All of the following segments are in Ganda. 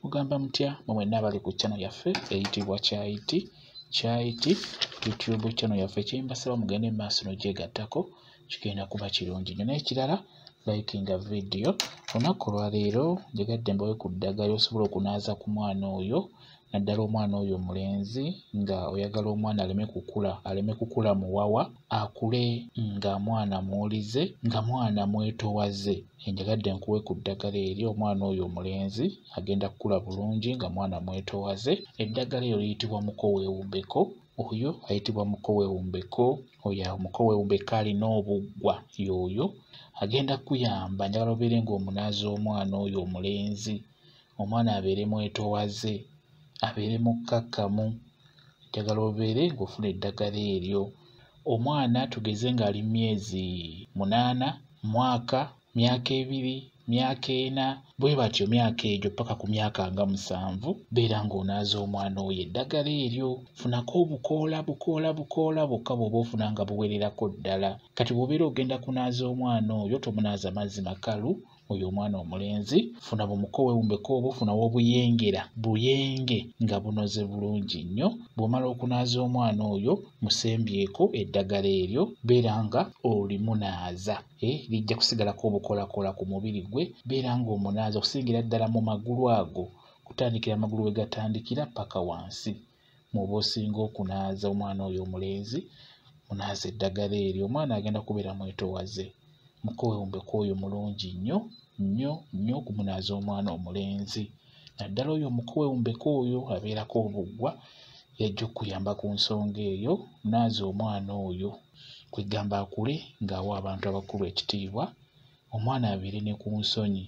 Mugamba mutya mwenna abali ku channel yaffe eyitibwa Kyaiti YouTube channel yaffe kyembasaba mugende maaso n'ogyegattako kigenda kuba kirungi nnyo. N'ekirala likinga video. Olunaku lwaleero njegadde mbawe ku ddagala osobola okunaaza ku mwana oyo naddala omwana oyo omulenzi nga oyagala omwana aleme kukula muwawa, akule nga mwana muwulize, nga mwana mwetowaze. Njagadde nkuwe ku ddagala eryo omwana oyo omulenzi agenda kukula bulungi nga mwana mwetowaze. Eddagala eryo liyitibwa mukoweewumbeko. Oyo ayitibwa mukoweewumbeko. Oyo mukoweewumbeko alina obuggwa y'oyo agenda kuyamba. Njagala obeere ng'omunaaza omwana oyo omulenzi, omwana abeere mwetowaze, abeere mukkakkamu. Njagala obeere ng'ofuna eddagala eryo. Omwana tugeze ng'ali myezi 8, mwaka, myaka 2, myaka 4, bwe batyo myaka egyo paka ku myaka nga 7 beera ng'onaaza omwana oyo eddagala eryo. Funako obukoola bwokka bw'oba ofuna nga buwererako ddala. Kati bw'obeera ogenda kunaaza omwana oyo tomunaaza mazzi makalu oyo omwana omulenzi. Funa bumukoweewumbeko obwo, funawo buyenge nga bunoze bulungi nnyo. Bw'omala okunaaza omwana oyo musembyeko eddagala eryo, beera nga olimunaaza. Lijja kusigalako obukoolakoola ku mubiri gwe. Beera ng'omunaaza okusingira ddala mu magulu ago, kutandikira amagulu we gatandikira paka wansi. Mw'oba osinga okunaaza omwana oyo omulenzi, munaaza eddagala eryo, omwana agenda kubeera mwetowaze. Mukoweewumbeko oyo mulungi nnyo okumunaaza omwana omulenzi. Naddala oyo mukoweewumbeko oyo abeerako obuggwa, yajja okuyamba ku nsonga eyo. Naaza omwana oyo kwegamba akule ng'awa abantu abakulu ekitiibwa. Omwana abeere ne ku nsonyi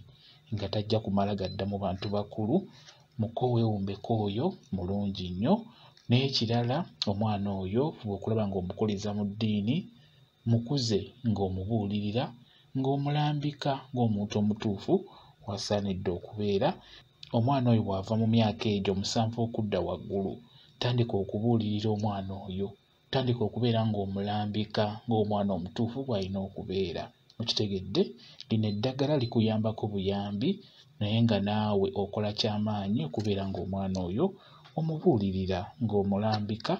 nga tajja kumala gadda mu bantu bakulu. Mukoweewumbeko oyo mulungi nnyo. N'ekirala omwana oyo bw'okulaba ng'omukuliza mu ddiini, mukuze ng'omubuulirira, ng'omulambika ng'omuntu omutuufu wasaanidde okubeera. Omwana oyo bw'ava mu myaka egyo 7 okudda waggulu, tandika okubuulirira omwana oyo, tandika okubeera ng'omulambika ng'omwana omutuufu bw'alina okubeera. Okitegedde? Lino eddagala likuyambako buyambi, naye nga naawe okola ky'amaanyi okubeera ng'omwana oyo omubuulirira ng'omulambika.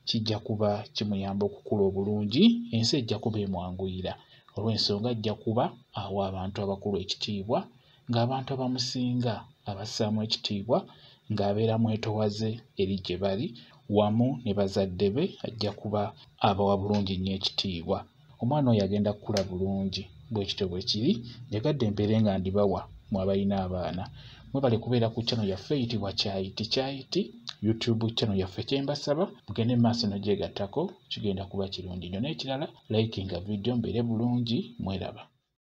Kijja kuba kimuyamba okukula obulungi, ensi ejja kuba emwanguyira olw'ensonga ajja kuba awa abantu abakulu ekitiibwa, ng'abantu abamusinga abassaamu ekitiibwa ng'abeera mwetowaze eri gye bali, wamu ne bazadde be ajja kuba abawa bulungi nnyo ekitiibwa. Omwana oyo agenda kukula bulungi. Bwe kityo bwe kiri. Njagadde mpeere nga ndibawa mwe abalina abaana. Mwebale kubeera ku channel yaffe eyitibwa Kyaiti YouTube channel yaffe. Kyembasaba mugende maaso n'ogyegattako kigenda kuba kirungi nnyo. N'ekirala likinga video mbeere bulungi. Mweraba.